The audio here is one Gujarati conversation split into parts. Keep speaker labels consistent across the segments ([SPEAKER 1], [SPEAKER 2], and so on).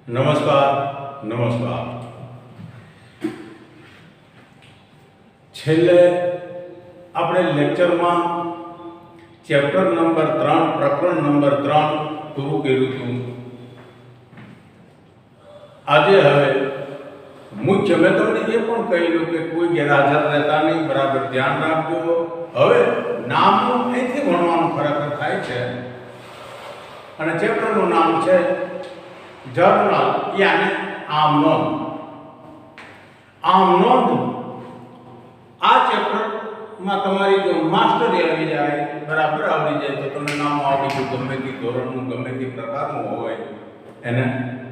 [SPEAKER 1] નમસ્કાર. છેલ્લે આપણે લેક્ચરમાં ચેપ્ટર નંબર 3 પ્રકરણ નંબર 3 પૂરું કર્યું હતું. આજે હવે મુખ્ય મેં તમને એ પણ કહ્યું કે કોઈ ગેરહાજર રહેતા નહીં, બરાબર ધ્યાન રાખજો. હવે નામનું અહીંથી ભણવાનું ખરેખર થાય છે અને ચેપ્ટરનું નામ છે જર્નલ, યાને આમ નોંધ. આ ચેપ્ટરમાં તમારી જો માસ્ટરી આવી જાય, બરાબર આવડી જાય, તો તમને નામ આવડી ગયું, ગમે તે ધોરણનું ગમે તે પ્રકારનું હોય એને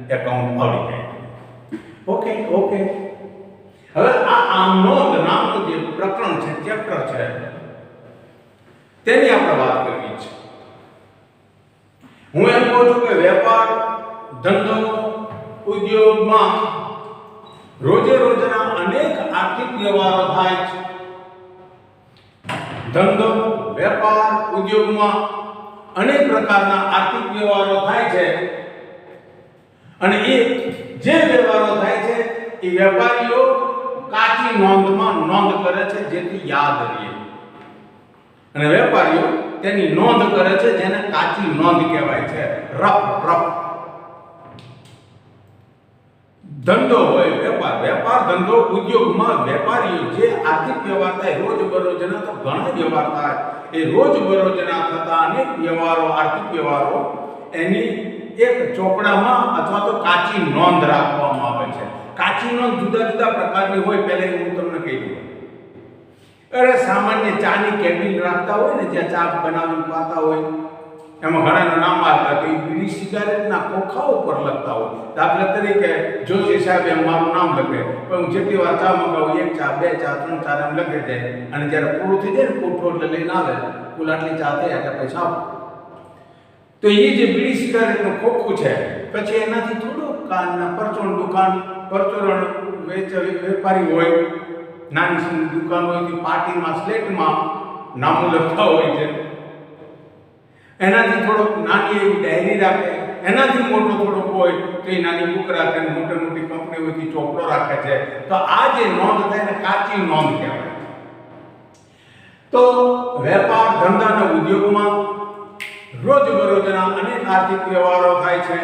[SPEAKER 1] એકાઉન્ટ આવડી જાય. ઓકે. હવે આ આમ નોંધ નામનું જે પ્રકરણ છે, ચેપ્ટર છે, તેની આપણે વાત કરવી છે. હું એમ કહું છું કે વેપાર, ધંધો, ઉદ્યોગમાં રોજે રોજના અનેક આર્થિક વ્યવહારો થાય છે. ધંધો, વેપાર, ઉદ્યોગમાં અનેક પ્રકારના આર્થિક વ્યવહારો થાય છે અને એ જે વ્યવહારો થાય છે એ વેપારીઓ કાચી નોંધમાં નોંધ કરે છે, જેથી યાદ રહે, અને વેપારીઓ તેની નોંધ કરે છે, જેને કાચી નોંધ કહેવાય છે, રફ. ધંધો હોય, વેપાર ધંધો, ઉદ્યોગમાં વેપારીઓ જે આર્થિક વ્યવહાર થાય, રોજબરોજના તો ઘણા વ્યવહાર થાય, એ રોજબરોજના થતા અનેક વ્યવહારો, આર્થિક વ્યવહારો એની એક ચોપડામાં અથવા તો કાચી નોંધ રાખવામાં આવે છે. કાચી નોંધ જુદા જુદા પ્રકારની હોય. પહેલા હું તમને કહી દઉં. અરે સામાન્ય ચાની કેબિન રાખતા હોય ને, જ્યાં ચા બનાવીને પાતા હોય, એમાં ઘણાના નામ આવતા, તો એ બીડી સિગારેટના ખોખા ઉપર લખતા હોય. દાખલા તરીકે જોશી સાહેબ એમ મારું નામ લખે, પણ હું જેટલી વાર ચા મંગાવું, 1 ચા, 2 ચા, 3 ચા એમ લખે જાય, અને જ્યારે પૂરું થઈ જાય ને કોઠો એટલે લઈને આવે, કુલ આટલી ચા થઈ એટલે પૈસા આપો. તો એ જે બીડી સિગારેટનું ખોખું છે, પછી એનાથી થોડું કાનના પરચોરણ વેપારી હોય, નાની દુકાન હોય, તો પાર્ટીમાં સ્લેટમાં નામો લખતા હોય છે. એનાથી થોડોક નાની એવી ડાયરી રાખે, એનાથી મોટો થોડોક હોય તો એ નાની બુક રાખે, મોટી કંપની હોય તો ચોપડો રાખે છે. તો આ જે નોંધ થાય ને કાચી નોંધ કહેવાય. તો વેપાર, ધંધા અને ઉદ્યોગમાં રોજબરોજના અનેક આર્થિક વ્યવહારો થાય છે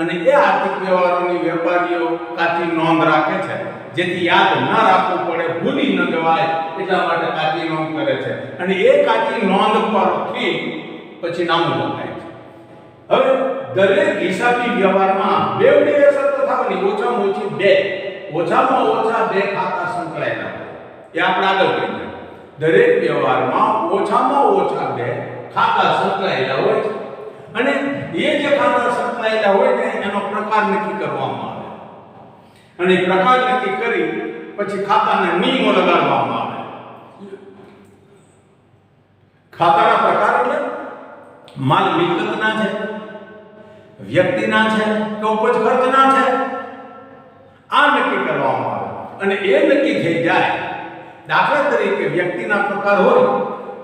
[SPEAKER 1] અને એ આર્થિક વ્યવહારોની વેપારીઓ કાચી નોંધ રાખે છે, જેથી યાદ ન રાખવું પડે, ભૂલી ન જવાય, એટલા માટે કાચી નોંધ કરે છે. અને એ કાચી નોંધ પરથી પછી નામું લખાય છે. હવે દરેક હિસાબી વ્યવહારમાં બેવડી અસર તો થવાની, ઓછામાં ઓછા બે ખાતા સંકળાયેલા હોય. એ આપણે આગળ કહીએ. દરેક વ્યવહારમાં ઓછામાં ઓછા 2 ખાતા સંકળાયેલા હોય છે, અને એ જે ખાતા સંકળાયેલા હોય ને એનો પ્રકાર નક્કી કરવામાં આવે, અને પ્રકાર નક્કી કરી પછી ખાતાના નિયમો લગાડવામાં આવે. ખાતાના પ્રકાર એટલે માલ મિલકતના છે, વ્યક્તિના છે કે ઉપજ ખર્ચના છે, આ નક્કી કરવામાં આવે. અને એ નક્કી થઈ જાય, દાખલા તરીકે વ્યક્તિના પ્રકાર હોય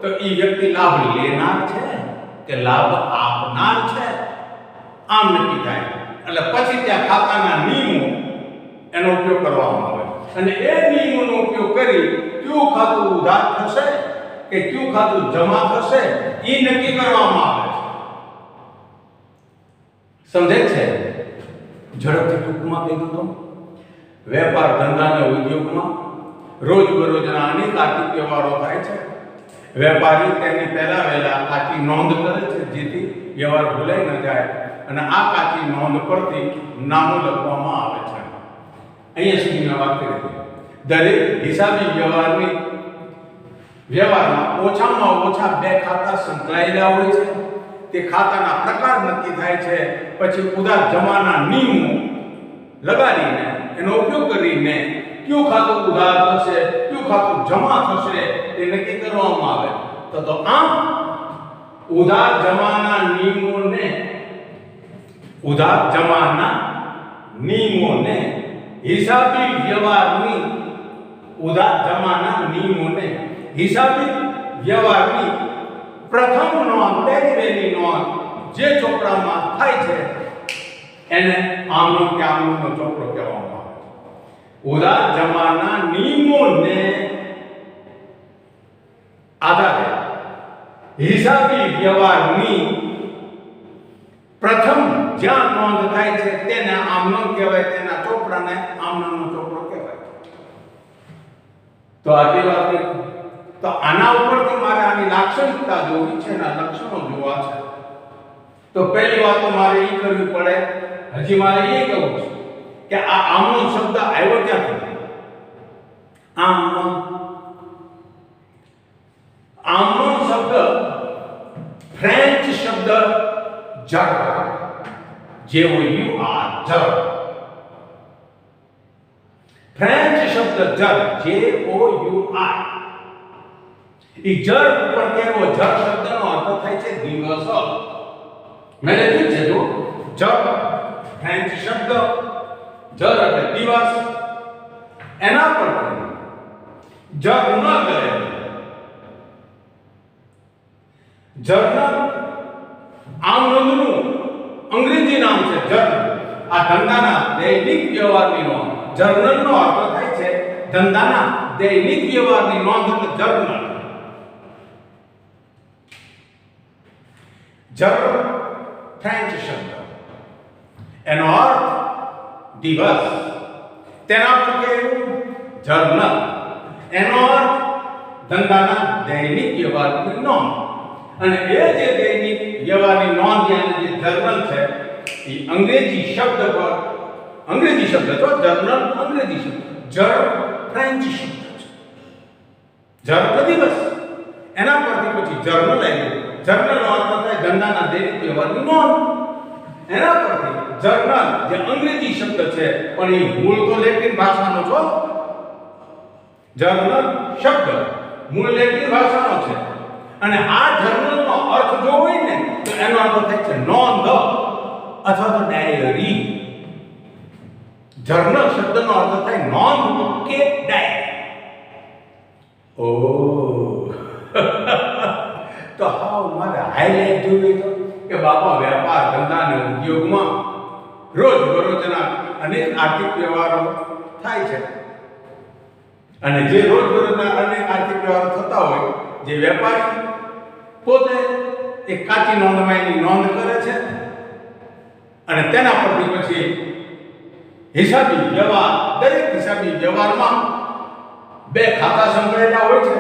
[SPEAKER 1] તો એ વ્યક્તિ લાભ લેનાર છે કે લાભ આપનાર છે, આમ નક્કી થાય. એટલે પછી ત્યાં ખાતાના નિયમો એનો ઉપયોગ કરવામાં આવે, અને એ નિયમોનો ઉપયોગ કરી કયું ખાતું ઉધાર થશે કે કયું ખાતું જમા થશે એ નક્કી કરવામાં આવે છે. સમજે છે? ઝડપથી ટૂંકમાં કહી દઉં તો વેપાર, ધંધા અને ઉદ્યોગમાં રોજબરોજના અનેક આર્થિક વ્યવહારો થાય છે. વેપારી તેની પહેલા વહેલા કાચી નોંધ કરે છે, જેથી વ્યવહાર ભૂલાઈ ન જાય, અને આ કાચી નોંધ પરથી નામો લખવામાં આવે છે. અહીંયા સુધી મેં વાત કરી હતી. દરેક હિસાબી વ્યવહારમાં ઓછામાં ઓછા 2 ખાતા સંકળાયેલા હોય છે. તે ખાતાના પ્રકાર નક્કી થાય છે, પછી ઉધાર જમાના નિયમો લગાડીને એનો ઉપયોગ કરીને કયું ખાતું ઉધાર થશે, કયું ખાતું જમા થશે તે નક્કી કરવામાં આવે. તો આમ ઉધાર જમાના નિયમોને હિસાબી વ્યવહારની પ્રથમ નોંધ, પહેલી નોંધ જે ચોપડામાં થાય છે એને આમનો કે આમનો ચોપડો કહેવામાં આવે છે. ઉદાર જમાના નિયમોને આધારે હિસાબી વ્યવહારની પ્રથમ જ્યાં નોંધ થાય છે તેને આમનો કહેવાય, તેના ચોપડાને આમનો ચોપડો કહેવાય. તો આટલી વાત તો આના ઉપરથી મારે આની લાક્ષણિકતા જોવી છે, એના લક્ષણો જોવા છે. તો પહેલી વાત તો મારે એ કરવી પડે, હજી મારે એ કહું છે કે આ આમનો શબ્દ આવ્યો ક્યાંથી? આમનો શબ્દ ફ્રેન્ચ શબ્દ જર, જેવો યુ આર, જર. ફ્રેન્ચ શબ્દ જર, જે ઓ યુ આર. એ જર ઉપર કેવો? જર શબ્દનો અર્થ થાય છે દિવસ. મેં લખ્યું છે જો જર, ફ્રેન્ચ શબ્દ જર એટલે દિવસ. એના પર જર્નલ જર્નલ આમનોંધનું અંગ્રેજી નામ છે જર્નલ. આ ધંધાના દૈનિક વ્યવહારની નોંધ. જર્નલનો અર્થ થાય છે ધંધાના દૈનિક વ્યવહારની નોંધ એટલે જર્નલ. જર ફ્રેન્ચ શબ્દ, એનો અર્થ દિવસ. તેના પર કેવું? જર્નલ. એનો અર્થ ધંધાના દૈનિક વ્યવહારની નોંધ. અને એ જે દૈનિક વ્યવહારની નોંધ યાને જે જર્નલ છે એ અંગ્રેજી શબ્દ પર, અંગ્રેજી શબ્દ તો જર્નલ અંગ્રેજી શબ્દ, જર ફ્રેન્ચ શબ્દ છે. જર એટલે દિવસ, એના પરથી પછી જર્નલ આવ્યું. જર્નલનો અર્થ થાય ધંધાના દૈનિક વ્યવહારની નોંધ. એના પરથી જર્નલ જે અંગ્રેજી શબ્દ છે પણ એ મૂળ તો લેટિન ભાષાનો છો. જર્નલ શબ્દ મૂળ લેટિન ભાષાનો છે. અને આ જર્નલનો અર્થ જો હોય ને તો એનો અર્થ થાય છે નોંધ અથવા તો ડાયરી. જર્નલ શબ્દનો અર્થ થાય નોંધ કે ડાયરી. ઓ તો હાવ મારે હાઈલાઇટ જોવી તો કે બાપા વેપાર ધંધા અને ઉદ્યોગમાં રોજબરોજના અનેક આર્થિક વ્યવહારો થાય છે. અને જે રોજબરોજના અનેક આર્થિક વ્યવહારો થતા હોય, જે વેપારી પોતે એક કાચી નોંધમાં એની નોંધ કરે છે અને તેના પરથી પછી હિસાબી વ્યવહાર, દરેક હિસાબી વ્યવહારમાં બે ખાતા સંકળાયેલા હોય છે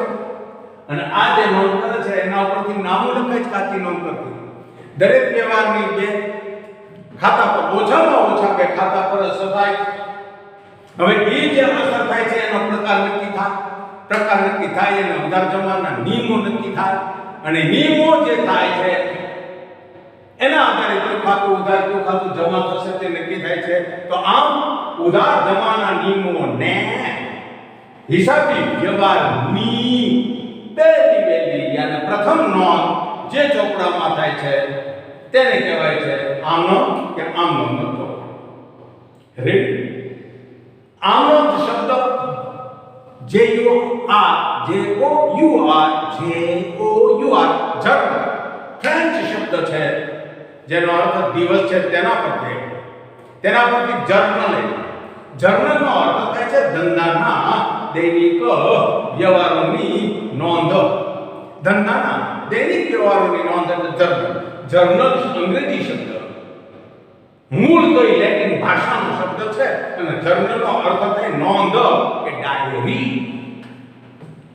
[SPEAKER 1] અને આ જે નોંધ કરે છે એના ઉપરથી નામો લખાય છે કાચી નોંધ કરતી. દરેક વ્યવહારની બે ખાતા પર ઓછામાં ઓછા બે ખાતા પર અસર થાય. હવે એ જે અસર થાય છે એનો પ્રકાર નક્કી થાય અને ઉધાર જમાના નિયમો નક્કી થાય. અને નિયમો જે થાય છે એના આધારે કયું ખાતું ઉધાર, કયું ખાતું જમા થશે તે નક્કી થાય છે. તો આમ ઉધાર જમાના નિયમોને હિસાબી વ્યવહારની પહેલી યાને પ્રથમ નોંધ જે ચોપડામાં થાય છે તેને કહેવાય છે આમનો કે આમનો નોંધ. રેડી? આમનો શબ્દ જે યુ આર, જે ઓ યુ આર, જે ઓ યુ આર, જર ફ્રેન્ચ શબ્દ છે જેનો અર્થ દિવસ છે. તેના પરથી જર્નલ. જર્નલનો અર્થ થાય છે ધંધાના દૈનિક વ્યવહારોની નોંધ. ધંધાના દૈનિક વ્યવહારોની નોંધ એટલે જર્નલ. જર્નલ અંગ્રેજી શબ્દ, મૂળ તો લેટિન ભાષાનો શબ્દ છે અને જર્નલનો અર્થ થાય નોંધ કે ડાયરી.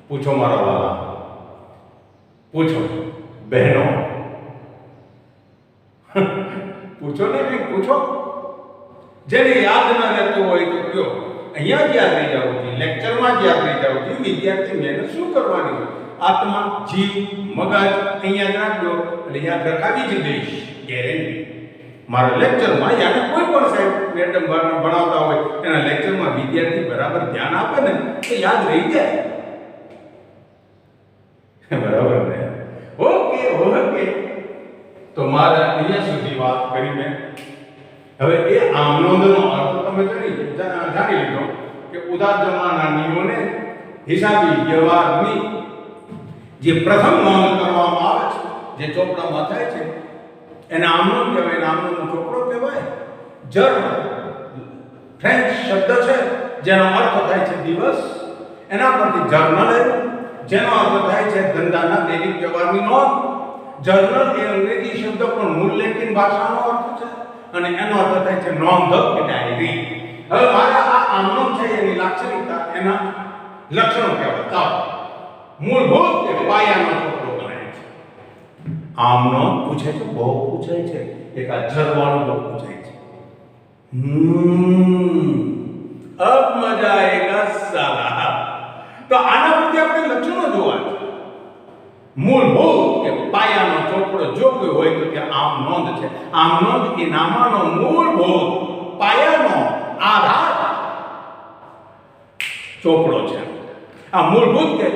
[SPEAKER 1] પૂછો મારા વાલા, પૂછો બહેનો, પૂછો ને કંઈક પૂછો. જેને યાદ ન રહેતું હોય તો કયો, અહીંયા જ યાદ રહી જવું જોઈએ, લેક્ચરમાં જ યાદ રહી જવું જોઈએ. વિદ્યાર્થી મહેનત શું કરવાની હોય? આત્મા, જીવ, મગજ અહીંયા જ રાખજો એટલે યાદ રખાવી જ દઈશ, ગેરંટી. મારા લેક્ચરમાં યાને કોઈ પણ સાહેબ મેડમ ભણાવતા હોય એના લેક્ચરમાં વિદ્યાર્થી બરાબર ધ્યાન આપે ને તો યાદ રહી જાય. બરાબર ને? ઓકે. તો મારે અહીંયા સુધી વાત કરી મેં. હવે એ આમનોંધનો અર્થ તમે જાણી લીધો કે ઉધાર જમાના નિયમોને હિસાબી વ્યવહારની જે પ્રથમ નોંધ કરવામાં આવે છે, જે ચોપડામાં થાય છે એને આમનોંધ કહેવાય. આમનોંધનો ચોપડો કહેવાય. જર્નલ ફ્રેન્ચ શબ્દ છે જેનો અર્થ થાય છે દિવસ, એના પરથી જર્નલ આવ્યું, જેનો અર્થ થાય છે ધંધાના દૈનિક વ્યવહારની નોંધ. જર્નલ એ અંગ્રેજી શબ્દ પણ મૂળ લેટિન ભાષાનો અર્થ છે અને એનો અર્થ થાય છે નોંધ કે ડાયરી. હવે મારા આ આમનો છે એની લાક્ષણિકતા, એના લક્ષણો કહેવાય. ચાલો, મૂળભૂત કે પાયાનો ચોપડો ગણાય છે. આમનો પૂછે છે, બહુ પૂછાય છે, એક આ જરવાળું બહુ પૂછાય છે. અબ મજા આયેગા સાલા. તો આના પરથી આપણે લક્ષણો જોવા છે. મૂળભૂત કે પાયાનો ચોપડો જો કોઈ હોય તો ત્યાં આમ નોંધ છે. આમ નોંધ એ નામાનો મૂળભૂત પાયાનો આધાર ચોપડો છે. આ મૂળભૂત કે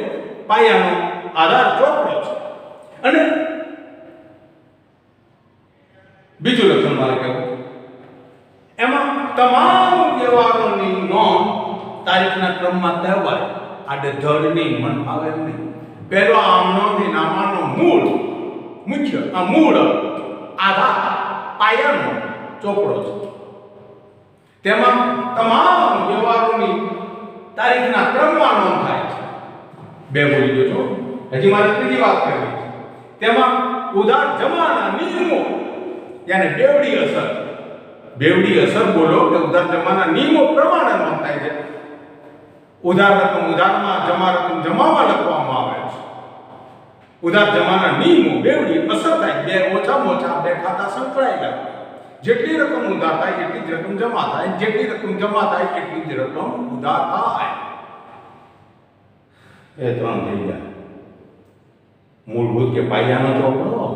[SPEAKER 1] પાયાનો આધાર ચોપડો છે. અને બીજું લક્ષણ મારે કહેવું, એમાં તમામ વ્યવહારોની નોંધ તારીખના ક્રમમાં કહેવાય. આડધડની મન આવે એમ નહીં. પહેલો આમનો નામાનો મૂળ મુખ્ય આ મૂળ આધાર પાયાનો ચોપડો છે. તેમાં તમામ વ્યવહારોની તારીખના ક્રમમાં નોંધ થાય છે. બે બોલી દો છો, હજી મારે ત્રીજી વાત કરવી છે. તેમાં ઉધાર જમાના નિયમો, યાને બેવડી અસર બોલો કે ઉધાર જમાના નિયમો પ્રમાણે નોંધ થાય છે. ઉધાર રકમ ઉધારમાં, જમા રકમ જમામાં લખવામાં આવે છે. ઉધાર જમાના નિયમો બેવડી અસર થાય. બે ઓછામાં ઓછા બે ખાતા સંકળાયેલા. જેટલી રકમ ઉધાર થાય એટલી જ રકમ જમા થાય, જેટલી રકમ જમા થાય એટલી જ રકમ ઉધાર થાય. એ ત્રણ થઈ ગયા. મૂળભૂત કે પાયાનો ચોપડો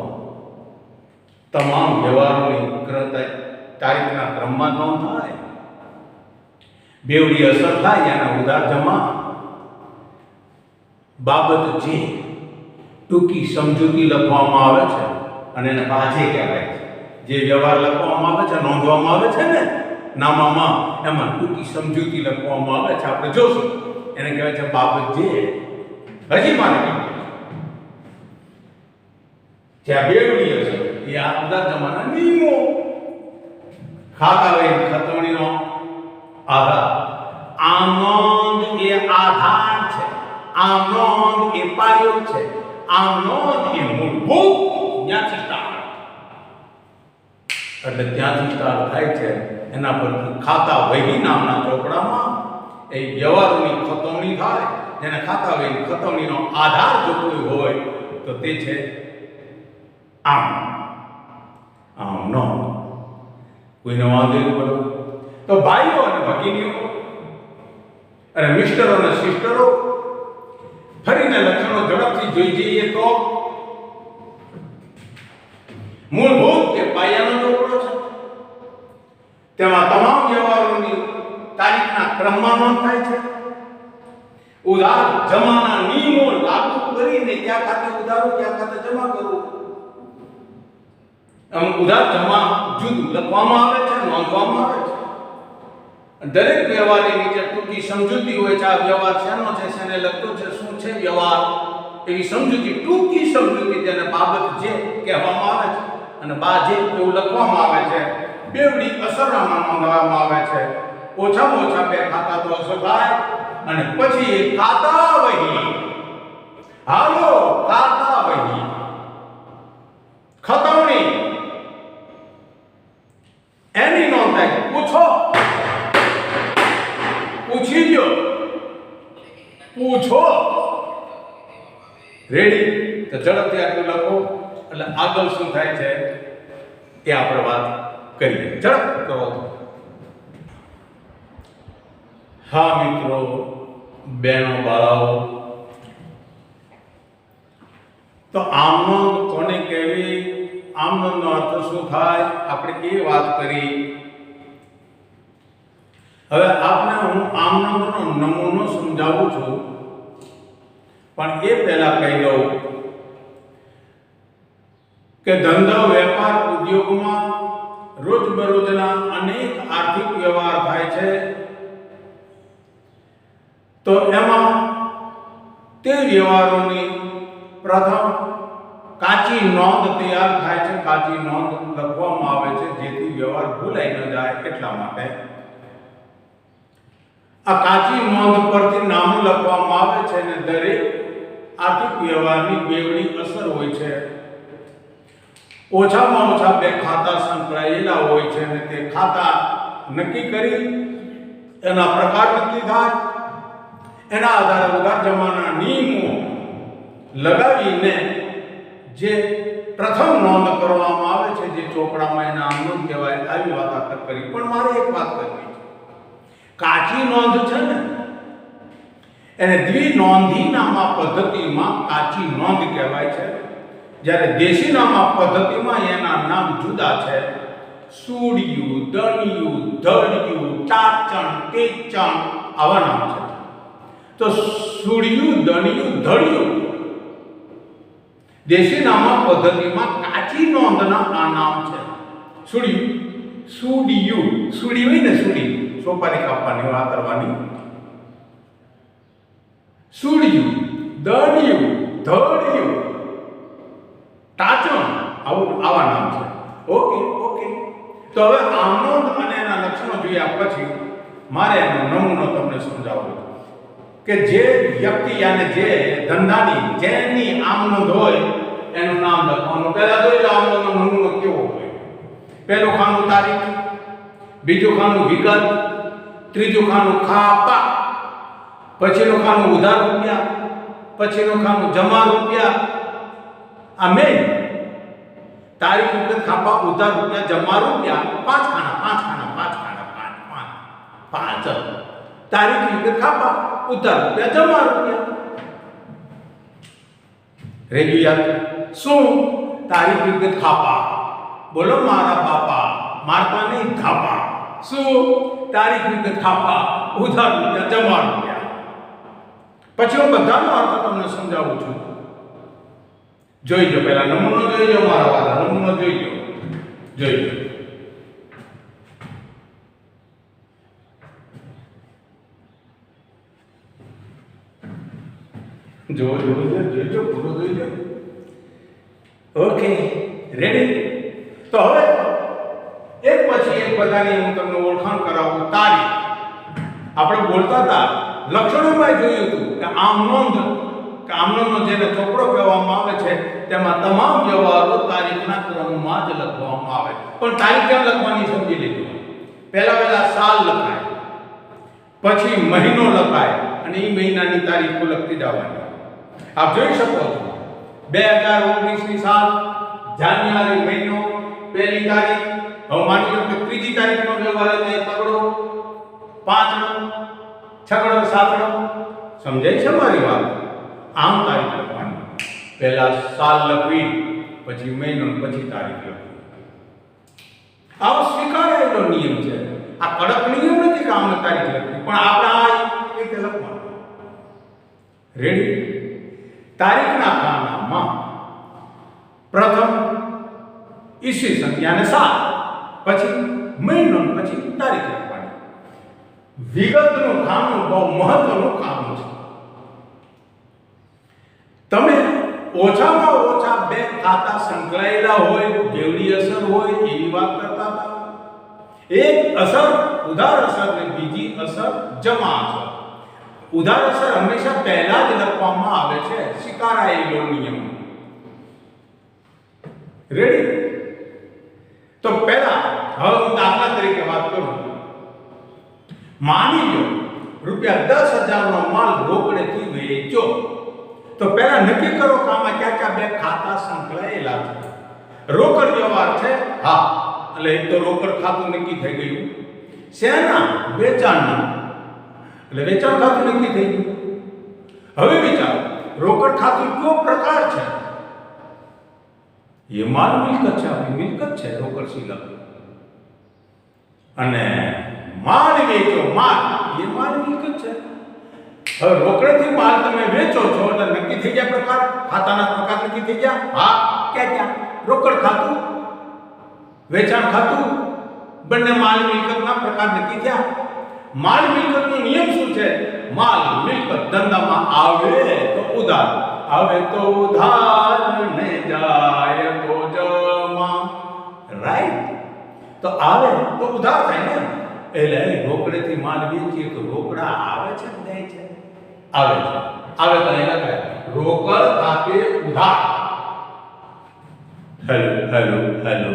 [SPEAKER 1] તમામ વ્યવહારોની તારીખના ક્રમમાં નોંધ થાય. બેવડી અસર થાય એના ઉધાર જમા. બાબત જે ટૂંકી સમજૂતી લખવામાં આવે છે અને એને બાજે કહેવાય છે. જે વ્યવહાર લખવામાં આવે છે, નોંધવામાં આવે છે ને નામામાં, એમાં ટૂંકી સમજૂતી લખવામાં આવે છે. આપણે જોશું એને કહેવાય છે બાબત જે. હજી મારે જ્યાં બેવડી અસર એ આ ઉધાર જમાના નિયમો. ખાતા વહી ખતવણીનો આધાર. આમ નોંધ એ આધાર છે, આમ નોંધ એ પાયો છે, આમ નોંધ એ મૂળભૂત. ત્યાંથી સ્ટાર્ટ, એટલે ત્યાંથી સ્ટાર્ટ થાય છે. એના પરથી ખાતા વહી નામના ચોપડામાં એ વ્યવહારોની ખતવણી થાય. જેને ખાતા વહી ખતવણીનો આધાર જો કોઈ હોય તો તે છે આમ નોંધ. કોઈને વાંધો નહીં પડો તો ભાઈઓ અને ભગીનીઓ અને મિસ્ટરો અને સિસ્ટરો, ફરીને લક્ષણો ઝડપથી જોઈ જઈએ તો મૂળભૂત કે પાયાનો ચોપડો છે. તેમાં તમામ વ્યવહારોની તારીખના ક્રમમાં નોંધ થાય છે. ઉધાર જમાના નિયમો લાગુ કરીને ક્યાં ખાતે ઉધારો, ક્યાં ખાતે જમા કરવું. ઉધાર જમા જુદું લખવામાં આવે છે, નોંધવામાં આવે છે. દરેક વ્યવહારની નીચે ટૂંકી સમજૂતી હોય છે. આ વ્યવહાર શેનો છે, શેને લગતો છે, શું છે વ્યવહાર, એવી સમજૂતી, ટૂંકી સમજૂતી જેને બાબત જે કહેવામાં આવે છે અને બા જે એવું લખવામાં આવે છે. બેવડી અસરનામાં નોંધવામાં આવે છે. ઓછામાં ઓછા બે ખાતા તો અસર થાય અને પછી ખાતા વહી. હાલો, ખાતા વહી ખતવણી એની નોંધ થાય. પૂછો, પૂછી લ્યો, પૂછો. રેડી? તો ઝડપથી આટલું લખો એટલે આગળ શું થાય છે એ આપણે વાત કરીએ. ઝડપ કરો. હા મિત્રો, બહેનો, બાળાઓ, તો આમનોંધ કોને કહેવી, આમનોંધનો અર્થ શું થાય, આપણે એ વાત કરી. હવે આપને હું આમનોંધનો નમૂનો સમજાવું છું, પણ એ પહેલા કહી દઉં કે ધંધો, વેપાર, ઉદ્યોગમાં રોજબરોજના અનેક આર્થિક વ્યવહાર થાય છે. તો એમાં તે વ્યવહારોની પ્રથમ કાચી નોંધ તૈયાર થાય છે, કાચી નોંધ લખવામાં આવે છે જેથી વ્યવહાર ભૂલાઈ ન જાય એટલા માટે. આ કાચી નોંધ પરથી નામો લખવામાં આવે છે અને દરેક આર્થિક વ્યવહારની બેવડી અસર હોય છે. ઓછામાં ઓછા બે ખાતા સંકળાયેલા હોય છે અને તે ખાતા નક્કી કરી એના પ્રકાર નક્કી થાય, એના આધારે ઉધાર જમાના નિયમો લગાવીને જે પ્રથમ નોંધ કરવામાં આવે છે, જે ચોપડામાં એના આમનોંધ કહેવાય. આવી વાત આપણે કરી. પણ મારે એક વાત કરવી છે. કાચી નોંધ છે ને એને દ્વિનોંધીનામા પદ્ધતિમાં કાચી નોંધ કહેવાય છે, જ્યારે દેશીનામા પદ્ધતિમાં એના નામ જુદા છે. સૂડિયું, દણિયું, ધડિયું, ચાચણ, ટેચણ આવા નામ છે. તો સૂડિયું, દણિયું, ધડિયું દેશીનામા પદ્ધતિમાં કાચી નોંધના આ નામ છે. સૂડિયું, સૂડી હોય ને, સૂડી સોપારી કાપવાની વાત કરવાની. સૂડિયું, દણિયું, ધડિયું, ટાચણ આવા નામ છે. ઓકે. તો હવે આમનોંધ અને એના લક્ષણો જોયા પછી મારે એનો નમૂનો તમને સમજાવવો કે જે વ્યક્તિ અને જે ધંધાની જેની આમનોંધ હોય એનું નામ લખવાનું. પહેલા જોઈ લો આમનોંધનો નમૂનો કેવો હોય. પહેલું ખાનું તારીખ, બીજું ખાનું વિગત, ત્રીજું ખાનું ખાપા, પછીનું ખાનું ઉધાર રૂપિયા, પછીનું ખાનું જમા રૂપિયા. આ મેન તારીખ, વિગત, ખાપા, ઉધાર રૂપિયા, જમા રૂપિયા. પાંચ ખાના. તારીખ, વિગત, ખાપા, ઉધાર રૂપિયા, જમા રૂપિયા. રેડી યાદ? શું? તારીખ, વિગત, ખાપા. બોલો મારા બાપા, મારતા નહીં ધાપા. શું? તારીખ, વિગત, ખાપા, ઉધાર રૂપિયા, જમા રૂપિયા. પછી હું બધાનો અર્થ તમને સમજાવું છું. જોઈજો, પહેલા નમૂનો જોઈજો મારા વાળા, નમૂનો જોઈજો. જોઈજો પૂરો જોઈજો. Okay, ready? તો હવે એક પછી એક બધાની હું તમને ઓળખાણ કરાવું. તારીખ આપણે બોલતા હતા, લક્ષણોમાં જોયું હતું કે આમનોંધનો જેને ચોપડો કહેવામાં આવે છે તેમાં તમામ વ્યવહારો તારીખના ક્રમમાં જ લખવામાં આવે. પણ તારીખ કેમ લખવાની સમજી લીધું. પહેલા સાલ લખાય, પછી મહિનો લખાય અને એ મહિનાની તારીખો લખતી જવાની. આપ જોઈ શકો છો 2019ની સાલ, જાન્યુઆરી મહિનો, પહેલી તારીખ. હવે માની લો કે ત્રીજી તારીખનો વ્યવહાર છે તગડો, પાંચનો, છગડો, સાતડો. સમજાય છે મારી વાત? આમ તારીખ લખવાની. પહેલા સાલ લખવી, પછી મહિનો, પછી તારીખ લખવી. આવો સ્વીકારાયેલો નિયમ છે. આ કડક નિયમ નથી કે આમ તારીખ લખવી, પણ આપણે આ રીતે લખવાનું. રેડી? તારીખના ખાનામાં પ્રથમ ઈસવીસન યાને સાલ, પછી મહિનો, પછી તારીખ લખવાની. વિગતનું ખાનું બહુ મહત્વનું ખાનું છે. તમે ઓછામાં ઓછા બે ખાતા સંકળાયેલા હોય, બેવડી અસર હોય એવી વાત કરતા હતા. એક અસર ઉધાર અસર અને બીજી અસર જમા અસર. ઉધાર અસર હંમેશા પહેલા જ લખવામાં આવે છે, સ્વીકારાયેલો નિયમ. રેડી? તો પહેલા હવે હું દાખલા તરીકે વાત કરું. માની લો રૂપિયા 10,000 નો માલ રોકડેથી વેચો. તો પહેલા નક્કી કરો કે આમાં ક્યાં બે ખાતા સંકળાયેલા છે. રોકડ વ્યવહાર છે, હા, એટલે એક તો રોકડ ખાતું નક્કી થઈ ગયું. શેના? વેચાણના. એટલે વેચાણ ખાતું નક્કી થઈ ગયું. હવે વિચારો, રોકડ ખાતું કયો પ્રકાર છે? એ માલ મિલકત છે, આપણી મિલકત છે રોકડ શીલક. અને માલ વેચો, માલ એ માલ મિલકત છે. હવે રોકડેથી માલ તમે વેચો છો એટલે નક્કી થઈ ગયા પ્રકાર, ખાતાના પ્રકાર નક્કી થઈ ગયા. હા, ક્યાં? રોકડ ખાતું, વેચાણ ખાતું, બંને માલ મિલકતના પ્રકાર નક્કી થયા. માલ મિલકતનો નિયમ શું છે? માલ મિલકત ધંધામાં આવે તો ઉધાર હવે તો ઉધાર ને જાય તો જમા, રાઈટ? તો આવે તો ઉધાર થાય ને, એટલે રોકડેથી માલ વેચીએ તો રોકડા આવે છે ને જાય છે? આવે છે. આવે તો એના કહે રોકડ ખાતે ઉધાર. હેલો હેલો હેલો,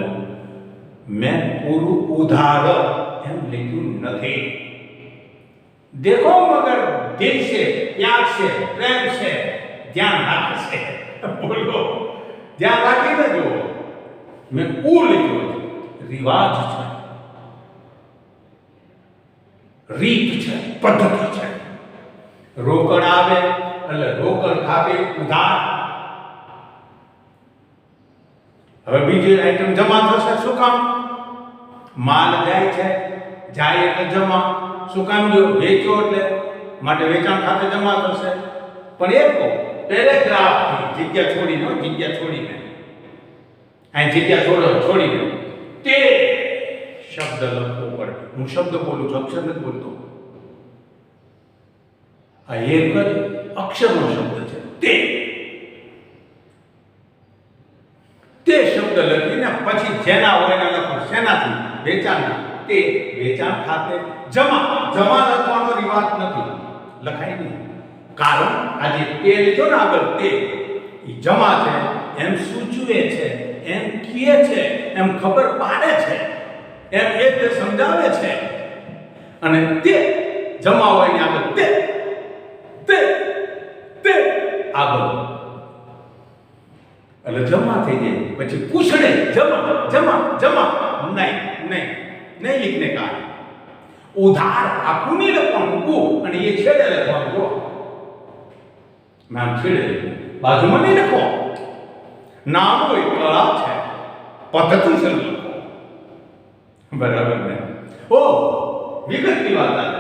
[SPEAKER 1] મેં પૂરું ઉધાર એમ લખ્યું નથી. देखो मगर दिल से प्यार से प्रेम से ध्यान રાખશે. બોલો, ધ્યાન રાખીને જો. મેં પૂ લખ્યું છે, રિવાજ છે, રીત છે, પદ્ધતિ છે. રોકડ આવે એટલે રોકડ ખાતે ઉધાર. હવે બીજી આઈટમ જમા થશે. શું કામ? માલ જાય છે, જાય એટલે જમા. શું કામ? જો વેચો એટલે માટે વેચાણ ખાતે જમા થશે. પણ એક કહો, પેરેગ્રાફની જગ્યા છોડીને, જગ્યા છોડીને, અહીં જગ્યા છોડીને તે શબ્દ લખવો પડે. હું શબ્દ બોલું છું, અક્ષર નથી બોલતો. આ એક જ અક્ષરનો શબ્દ છે. તે શબ્દ લખીને પછી જેના હોય એના લખો. શેનાથી? વેચાણ. તે વેચાણ ખાતે જમા. જમા લખવાનો રિવાજ નથી, લખાય નહીં. કારણ આજે તે લીધો ને આગળ, તે એ જમા છે એમ સૂચવે છે, એમ કહે છે, એમ ખબર પાડે છે, એમ એ તે સમજાવે છે. અને તે જમા હોય ને આગળ તે તે તે આગળ એટલે જમા થઈ જાય. પછી પૂછડે જમા જમા જમા નહીં નહીં નહીં લીખને કા ઉધાર આખું નહીં લખવાનું, અને એ છેડે લખવાનું. જો નામ છેડે, બાજુમાં નહીં લખો. નામ કોઈ કળા છે, પદ્ધતિસર લખો. બરાબર ને? ઓ વિગતની વાત આવે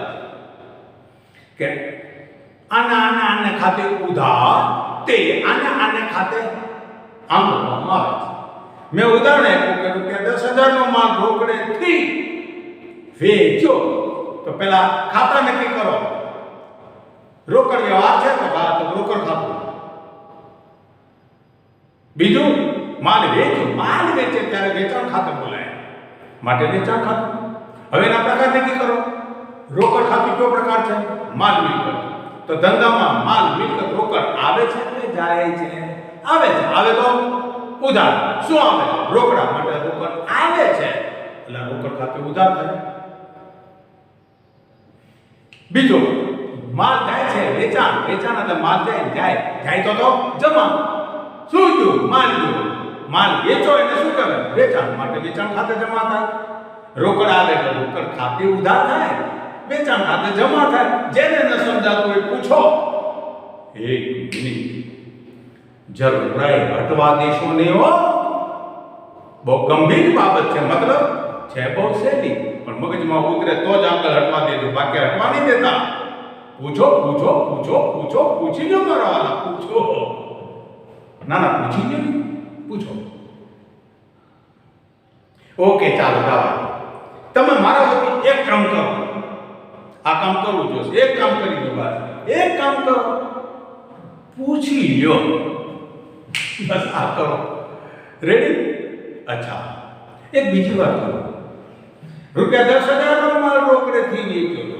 [SPEAKER 1] કે આને ખાતે ઉધાર, તે આને ખાતે આમ લખવામાં આવે છે. મેં ઉદાહરણ આપ્યું કે રૂપિયા 10,000 નો માલ રોકડેથી વેચો તો પેલા ખાતા નક્કી કરો. રોકડ વ્યવહાર છે તો રોકડ ખાતું. બીજું માલ વેચો, માલ વેચે ત્યારે વેચાણ ખાતું બોલાય, માટે વેચાણ ખાતું. હવે એના પ્રકાર નક્કી કરો. રોકડ ખાતું કયો પ્રકાર છે? માલ મિલકત. તો ધંધામાં માલ મિલકત રોકડ આવે છે કે જાય છે? આવે છે. આવે તો ઉધાર. શું આવે? રોકડા. માટે રોકડ આવે છે એટલે રોકડ ખાતે ઉધાર થાય. બીજો માલ જાય છે, વેચાણ. વેચાણ એટલે માલ જાય તો જમા. શું થયું? માલ ગયો. માલ વેચો એટલે શું કહેવાય? વેચાણ. માટે વેચાણ ખાતે જમા થાય. રોકડ આવે એટલે રોકડ ખાતે ઉધાર થાય, વેચાણ ખાતે જમા થાય. જેને ન સમજાતું હોય પૂછો. એક મિનિટ જરાય હટવા દેશો નહીં હો. બહુ ગંભીર બાબત છે. મતલબ છે બહુ સહેલી, પણ મગજમાં ઉતરે તો જ આગળ હટવા દેજો, બાકી હટવા નહીં દેતા. પૂછો પૂછો પૂછો પૂછો, પૂછી લો મારા વાલા, પૂછો. ના પૂછી લો, પૂછો. ઓકે ચાલો જાઓ. તમે મારા વતી એક કામ કરો. આ કામ કરવું જોશે. એક કામ કરી દો. બસ એક કામ કરો, પૂછી લો. બસ આ કરો. રેડી? અચ્છા, એક બીજી વાત કરો. રૂપિયા 10,000 નો માલ રોકડેથી વેચ્યો તો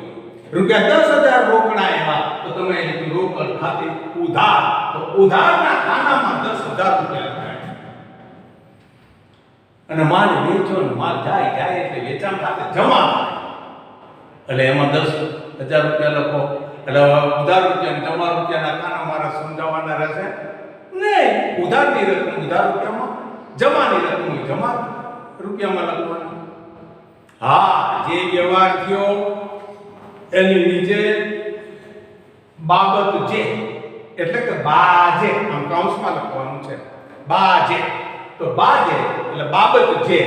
[SPEAKER 1] રૂપિયા 10,000 રોકડા એવા, તો તમે રોકડ ખાતે ઉધાર, તો ઉધારના ખાનામાં 10,000 રૂપિયા થાય. અને માલ વેચો ને માલ જાય એટલે વેચાણ ખાતે જમા થાય. એટલે એમાં 10,000 રૂપિયા લખો. એટલે ઉધાર રૂપિયા જમા રૂપિયાના ખાના મારા સમજાવવાના રહેશે નહીં. ઉધારની રકમ ઉધાર રૂપિયામાં, જમાની રકમ જમા રૂપિયામાં લખવાનું. હા, જે વ્યવહાર થયો એની નીચે બાબત જે, એટલે કે બાજે, આમ કૌંસમાં લખવાનું છે. બાજે, તો બાજે એટલે બાબત જે.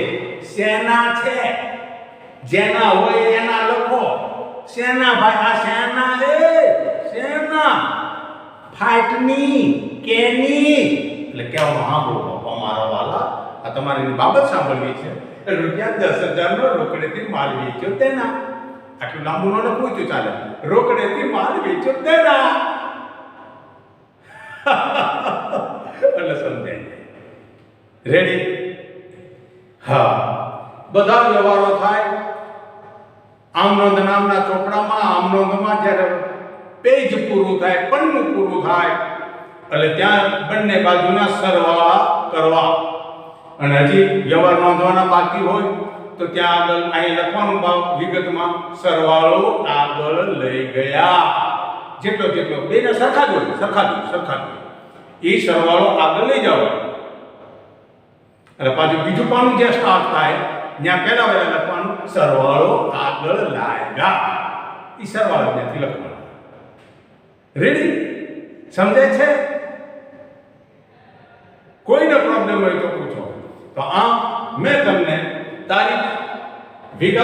[SPEAKER 1] શેના છે? જેના હોય એના લખો. શેના ભાઈ? આ શેના શેના? ફાટની, કેની. એટલે કહેવાનું સાંભળો બાપા મારા વાલા, આ તમારી બાબત સાંભળવી છે. રૂપિયા 10,000 નો રોકડેથી માલ વેચ્યો તેના. આટલું લાંબુ ન લખવું તો ચાલે. રોકડેથી માલ વેચ્યો તેના. એટલે સમજાય રેડી હા બધા વ્યવહારો થાય આમ નોંધ નામના ચોપડામાં આમ નોંધમાં જ્યારે પેજ પૂરું થાય પન્નું પૂરું થાય એટલે ત્યાં બંને બાજુના સરવાળા કરવા અને હજી વ્યવહાર નોંધવાના બાકી હોય તો ત્યાં આગળ અહીં લખવાનું ભાવ વિગતમાં સરવાળો આગળ લઈ ગયા જેટલો બેને સરખા જ હોય સરખા એ સરવાળો આગળ લઈ જવાનો એટલે પાછું બીજું પાનું જ્યાં સ્ટાર્ટ થાય ત્યાં પહેલા વહેલા લખવાનું સરવાળો આગળ લાગ્યા એ સરવાળો ત્યાંથી લખવાનું રેડી સમજાય છે કોઈને પ્રોબ્લેમ હોય તો પૂછો તો આ મેં તમને તારીખ વિગત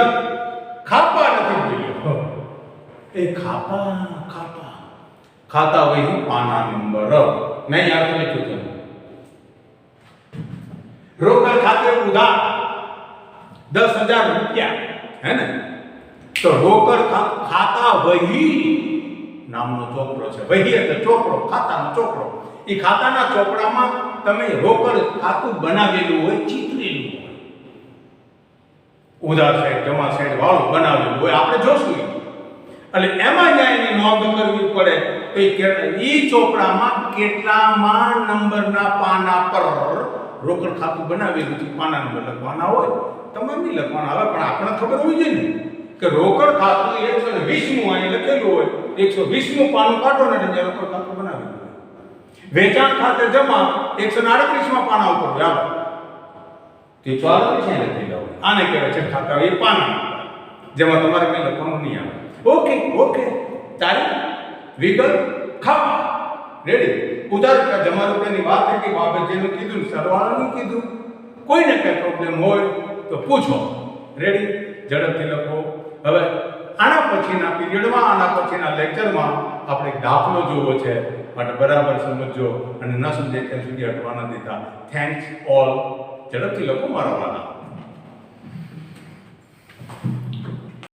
[SPEAKER 1] ખાપા નથી બોલ્યો એ ખાતા વહી પાના નંબર નહીં યાદ લખ્યું છે રોકડ ખાતે ઉધાર 10,000 રૂપિયા હે ને તો રોકડ ખાતા વહી નામનો ચોપડો છે વહી એટલે ચોપડો ખાતાનો ચોપડો એ ખાતાના ચોપડામાં તમે રોકડ ખાતું બનાવેલું હોય ચિતરેલું હોય ઉધાર સાઈડ જમા સાઈડ વાળું બનાવેલું હોય આપણે જોશું એટલે એમાં જ્યાં એની નોંધ કરવી પડે તો એ ચોપડામાં કેટલામાં નંબરના પાના પર રોકડ ખાતું બનાવેલું છે પાના નંબર લખવાના હોય તમારે નહીં લખવાના હવે પણ આપણે ખબર હોવી જોઈએ ને કે રોકડ ખાતું 120મું અહીં લખેલું હોય 120મું પાનું કાઢો ને એટલે રોકડ ખાતું બનાવેલું હોય વેચાણ ખાતે જમા 138માં પાના ઉપર આવે તે 138 લખેલા હોય આને કહેવાય છે ખાતા એ પાના જેમાં તમારે કંઈ લખવાનું નહીં આવે ઓકે તારીખ વિગત ખાપા રેડી ઉધાર જમા રૂપિયાની વાત હતી બાબતજીનું કીધું સરવાળાનું કીધું કોઈને કંઈ પ્રોબ્લેમ હોય તો પૂછો રેડી ઝડપથી લખો હવે આના પછીના પીરિયડમાં આના પછીના લેક્ચરમાં આપણે દાખલો જોવો છે માટે બરાબર સમજો અને ન સમજાય ત્યાં સુધી અટવા ન દેતા થેન્ક્સ ઓલ ઝડપથી લખો મારા વાલા